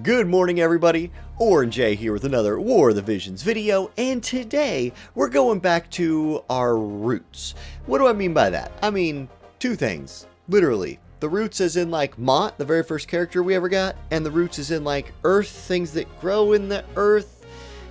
Good morning, everybody. Jayy here with another War of the Visions video, and today we're going back to our roots. What do I mean by that? I mean two things, literally. The roots as in like Mont, the very first character we ever got, and the roots as in like earth, things that grow in the earth.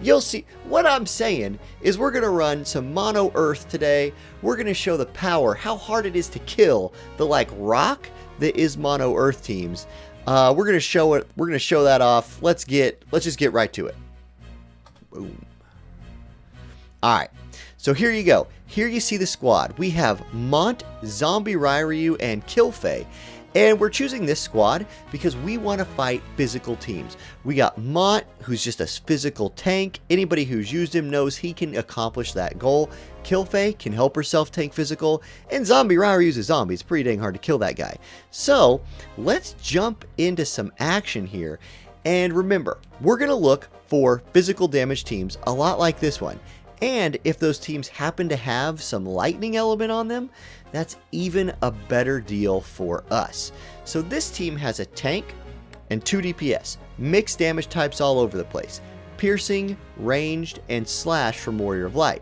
You'll see. What I'm saying is we're going to run some mono earth today. We're going to show the power, how hard it is to kill the like rock that is mono earth teams. We're gonna show it. We're gonna show that off. Let's just get right to it. Boom. All right. So here you go. Here you see the squad. We have Mont, Zombie Ryu, and Killfay. And we're choosing this squad because we want to fight physical teams. We got Mont, who's just a physical tank. Anybody who's used him knows he can accomplish that goal. Killfay can help herself tank physical. And Zombie Ryu's a zombie. It's pretty dang hard to kill that guy. So let's jump into some action here. And remember, we're going to look for physical damage teams a lot like this one. And if those teams happen to have some lightning element on them, that's even a better deal for us. So this team has a tank and 2 DPS, mixed damage types all over the place, piercing, ranged, and slash from Warrior of Light.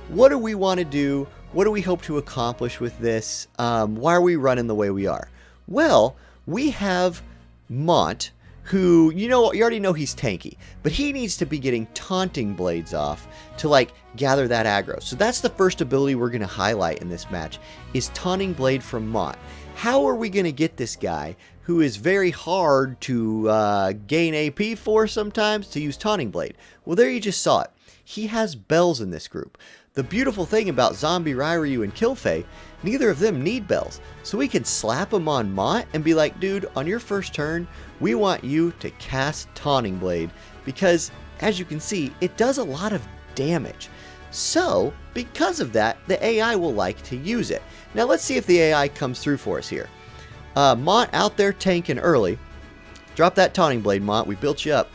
What do we want to do? What do we hope to accomplish with this? Why are we running the way we are? Well, we have Mont, who, you already know he's tanky, but he needs to be getting taunting blades off to like gather that aggro. So that's the first ability we're going to highlight in this match, is taunting blade from Mont. How are we going to get this guy, who is very hard to gain AP for sometimes, to use taunting blade? Well, there you just saw it. He has bells in this group. The beautiful thing about Zombie Ryu and Killfay, neither of them need bells. So we can slap them on Mont and be like, dude, on your first turn, we want you to cast Taunting Blade, because as you can see, it does a lot of damage. So because of that, the AI will like to use it. Now let's see if the AI comes through for us here. Mont out there tanking early. Drop that Taunting Blade, Mont. We built you up.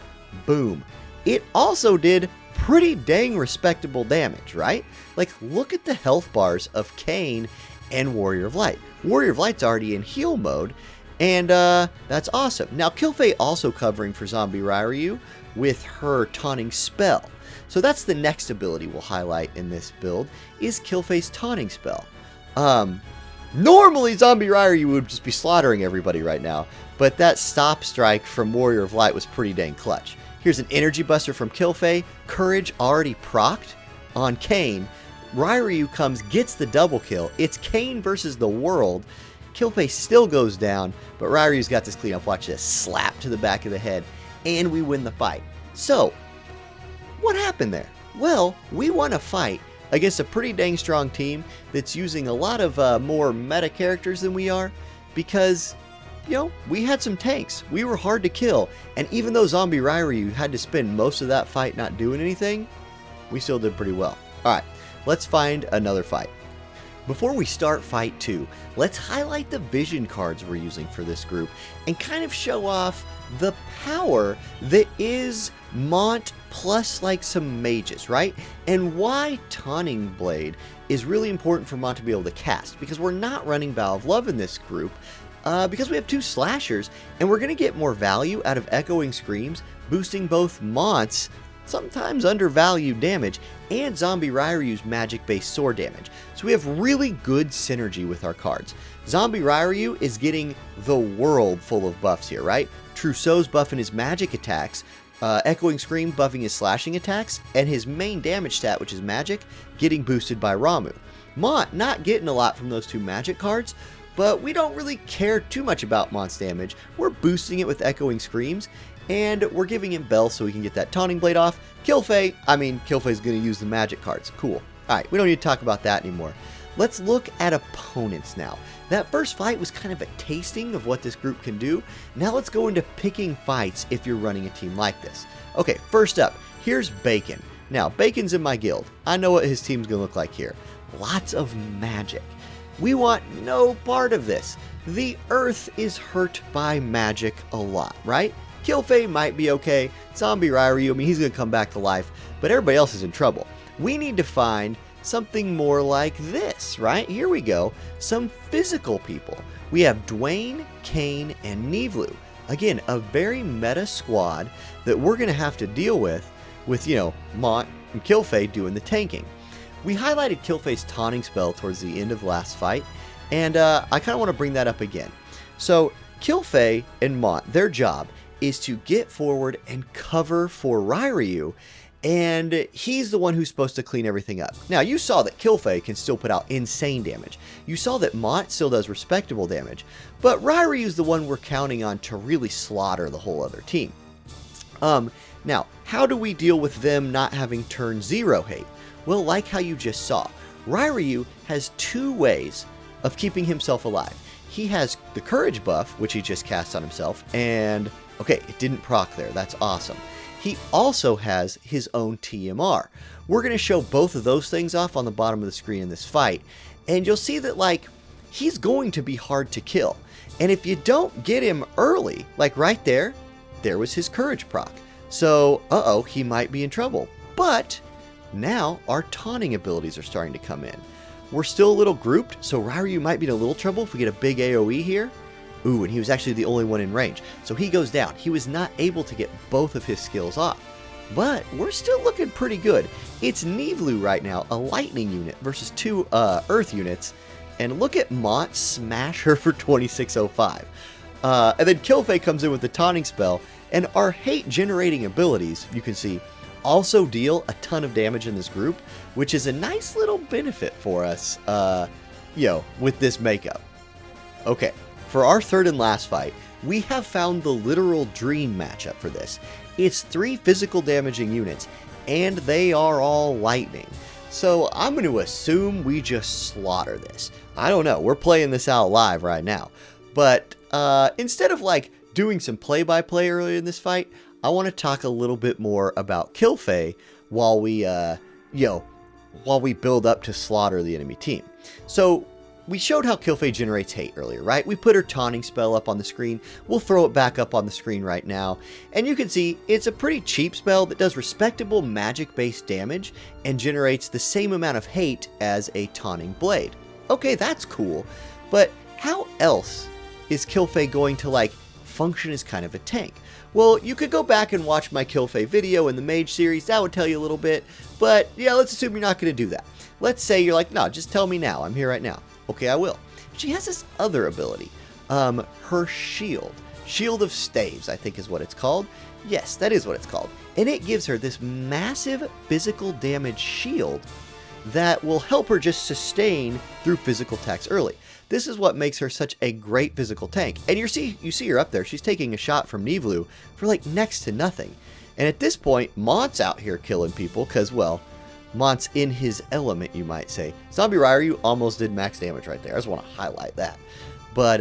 Boom. It also did pretty dang respectable damage, right? Like, look at the health bars of Kayn and Warrior of Light. Warrior of Light's already in heal mode, and that's awesome. Now, Killfay also covering for Zombie Ryu with her taunting spell. So that's the next ability we'll highlight in this build, is Killfay's taunting spell. Normally, Zombie Ryu would just be slaughtering everybody right now, but that stop strike from Warrior of Light was pretty dang clutch. Here's an energy buster from Killfay. Courage already procced on Kayn. Ryu comes, gets the double kill. It's Kayn versus the world. Killfay still goes down, but Ryu's got this clean up. Watch this. Slap to the back of the head, and we win the fight. So, what happened there? Well, we won a fight against a pretty dang strong team that's using a lot of more meta characters than we are, because we had some tanks. We were hard to kill. And even though Zombie Ryu had to spend most of that fight not doing anything, we still did pretty well. Alright, let's find another fight. Before we start fight 2, let's highlight the vision cards we're using for this group and kind of show off the power that is Mont plus like some mages, right? And why Taunting Blade is really important for Mont to be able to cast, because we're not running Bow of Love in this group. Because we have 2 slashers, and we're going to get more value out of Echoing Screams, boosting both Mont's sometimes undervalued damage and Zombie Ryu's magic-based sword damage. So we have really good synergy with our cards. Zombie Ryu is getting the world full of buffs here, right? Trousseau's buffing his magic attacks, Echoing Scream buffing his slashing attacks, and his main damage stat, which is magic, getting boosted by Ramuh. Mont not getting a lot from those 2 magic cards, but we don't really care too much about Mont's damage. We're boosting it with Echoing Screams, and we're giving him Bell so we can get that Taunting Blade off. Killfay's going to use the magic cards. Cool. Alright, we don't need to talk about that anymore. Let's look at opponents now. That first fight was kind of a tasting of what this group can do. Now let's go into picking fights if you're running a team like this. Okay, first up, here's Bacon. Now, Bacon's in my guild. I know what his team's going to look like here. Lots of magic. We want no part of this. The earth is hurt by magic a lot, right? Killfay might be okay. Zombie Ryu, he's going to come back to life, but everybody else is in trouble. We need to find something more like this, right? Here we go. Some physical people. We have Dwayne, Kayn, and Nivlu. Again, a very meta squad that we're going to have to deal with, you know, Mont and Killfay doing the tanking. We highlighted Killfay's taunting spell towards the end of the last fight, and I kind of want to bring that up again. So, Killfay and Mont, their job is to get forward and cover for Ryu, and he's the one who's supposed to clean everything up. Now, you saw that Killfay can still put out insane damage. You saw that Mont still does respectable damage, but Ryu's the one we're counting on to really slaughter the whole other team. Now, how do we deal with them not having turn 0 hate? Well, like how you just saw, Ryu has 2 ways of keeping himself alive. He has the courage buff, which he just cast on himself, and okay, it didn't proc there, that's awesome. He also has his own TMR. We're going to show both of those things off on the bottom of the screen in this fight, and you'll see that, like, he's going to be hard to kill. And if you don't get him early, like right there, there was his courage proc. So, he might be in trouble. But now our taunting abilities are starting to come in. We're still a little grouped, so Ryu might be in a little trouble if we get a big AoE here. Ooh, and he was actually the only one in range. So he goes down. He was not able to get both of his skills off. But we're still looking pretty good. It's Nivlu right now, a lightning unit versus 2 earth units. And look at Mont smash her for 2605. And then Killfay comes in with the taunting spell. And our hate generating abilities, you can see, also deal a ton of damage in this group, which is a nice little benefit for us, with this makeup. Okay, for our third and last fight, we have found the literal dream matchup for this. It's 3 physical damaging units, and they are all lightning. So I'm going to assume we just slaughter this. I don't know, we're playing this out live right now. But instead of like doing some play-by-play earlier in this fight, I want to talk a little bit more about Killfay while we build up to slaughter the enemy team. So we showed how Killfay generates hate earlier, right? We put her taunting spell up on the screen. We'll throw it back up on the screen right now. And you can see it's a pretty cheap spell that does respectable magic-based damage and generates the same amount of hate as a taunting blade. Okay, that's cool. But how else is Killfay going to, like, function as kind of a tank? Well, you could go back and watch my Killfay video in the Mage series. That would tell you a little bit. But yeah, let's assume you're not going to do that. Let's say you're like, no, just tell me now. I'm here right now. Okay, I will. She has this other ability. Her shield. Shield of Staves, I think is what it's called. Yes, that is what it's called. And it gives her this massive physical damage shield that will help her just sustain through physical attacks early. This is what makes her such a great physical tank. And you see her up there. She's taking a shot from Nivlu for like next to nothing. And at this point, Mont's out here killing people because, well, Mont's in his element, you might say. Zombie Ryu almost did max damage right there. I just want to highlight that. But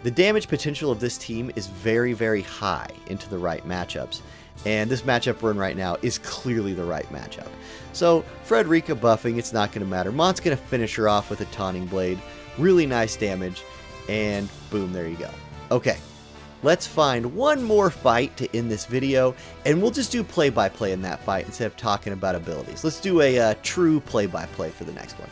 the damage potential of this team is very, very high into the right matchups. And this matchup we're in right now is clearly the right matchup. So, Frederica buffing, it's not going to matter. Mont's going to finish her off with a taunting blade. Really nice damage. And boom, there you go. Okay, let's find one more fight to end this video. And we'll just do play-by-play in that fight instead of talking about abilities. Let's do a true play-by-play for the next one.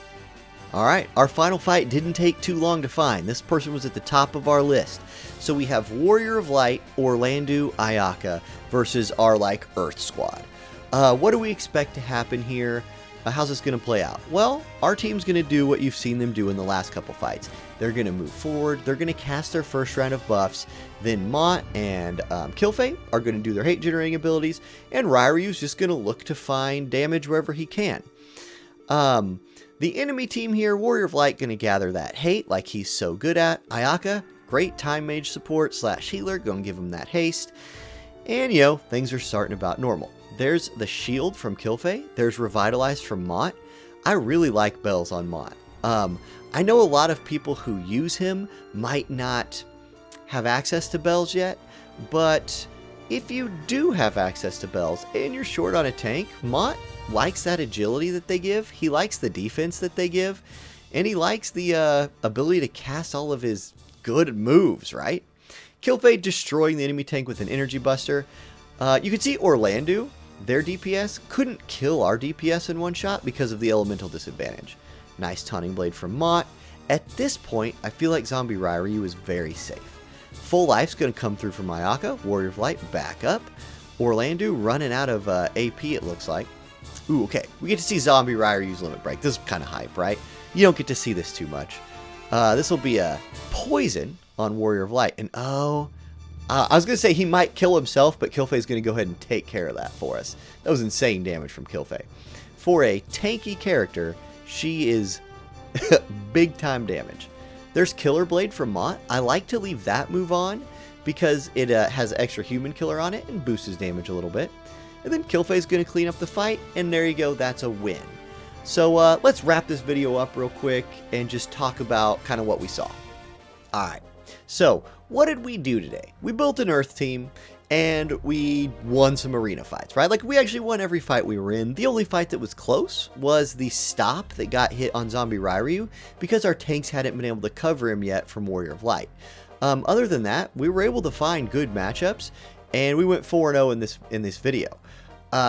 Alright, our final fight didn't take too long to find. This person was at the top of our list. So we have Warrior of Light, Auronnj, Ayaka versus our, like, Earth squad. What do we expect to happen here? How's this going to play out? Well, our team's going to do what you've seen them do in the last couple fights. They're going to move forward. They're going to cast their first round of buffs. Then Mont and Killfay are going to do their hate generating abilities. And Ryu's just going to look to find damage wherever he can. The enemy team here, Warrior of Light, going to gather that hate like he's so good at. Ayaka, great time mage support / healer, going to give him that haste. And, you know, things are starting about normal. There's the shield from Killfay. There's Revitalize from Mont. I really like bells on Mont. I know a lot of people who use him might not have access to bells yet, but if you do have access to bells and you're short on a tank, Mont likes that agility that they give. He likes the defense that they give, and he likes the ability to cast all of his good moves, right? Killfay destroying the enemy tank with an energy buster. You can see Auronnj, their DPS, couldn't kill our DPS in one shot because of the elemental disadvantage. Nice taunting blade from Mont. At this point, I feel like Zombie Ryu is very safe. Full Life's going to come through for Mayaka. Warrior of Light back up. Orlando running out of AP, it looks like. Ooh, okay. We get to see Zombie Ryer use Limit Break. This is kind of hype, right? You don't get to see this too much. This will be a Poison on Warrior of Light. And I was going to say he might kill himself, but Killfay's going to go ahead and take care of that for us. That was insane damage from Killfay. For a tanky character, she is big time damage. There's Killer Blade from Mont. I like to leave that move on because it has extra human killer on it and boosts his damage a little bit. And then Killfay's going to clean up the fight, and there you go, that's a win. So let's wrap this video up real quick and just talk about kind of what we saw. Alright, so what did we do today? We built an Earth team, and we won some arena fights, right? Like, we actually won every fight we were in. The only fight that was close was the stop that got hit on Zombie Ryu, because our tanks hadn't been able to cover him yet from Warrior of Light. Other than that, we were able to find good matchups, and we went 4-0 in this video.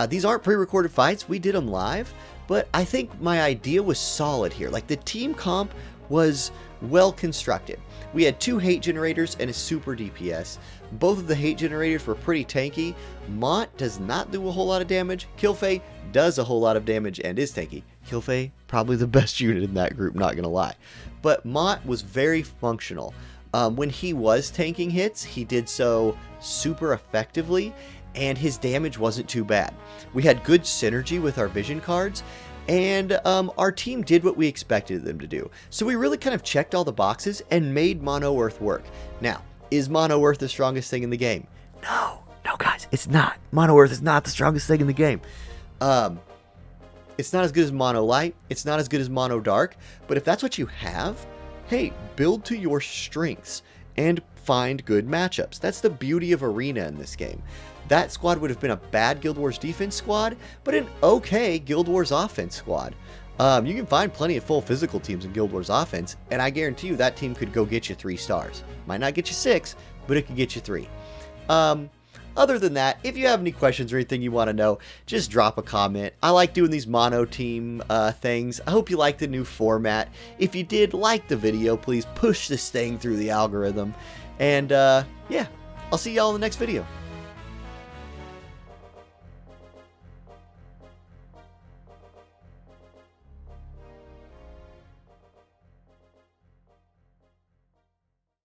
These aren't pre-recorded fights, we did them live, but I think my idea was solid here. Like, the team comp was well constructed. We had 2 hate generators and a super DPS. Both of the hate generators were pretty tanky. Mont does not do a whole lot of damage. Killfay does a whole lot of damage and is tanky. Killfay, probably the best unit in that group, not gonna lie. But Mont was very functional. When he was tanking hits, he did so super effectively, and his damage wasn't too bad. We had good synergy with our vision cards, and our team did what we expected them to do. So we really kind of checked all the boxes and made Mono Earth work. Now, is Mono Earth the strongest thing in the game? No, guys, it's not. Mono Earth is not the strongest thing in the game. It's not as good as Mono Light. It's not as good as Mono Dark. But if that's what you have, hey, build to your strengths and find good matchups. That's the beauty of Arena in this game. That squad would have been a bad Guild Wars defense squad, but an okay Guild Wars offense squad. You can find plenty of full physical teams in Guild Wars offense, and I guarantee you that team could go get you 3 stars. Might not get you 6, but it could get you 3. Other than that, if you have any questions or anything you want to know, just drop a comment. I like doing these mono team things. I hope you like the new format. If you did like the video, please push this thing through the algorithm. And yeah, I'll see y'all in the next video.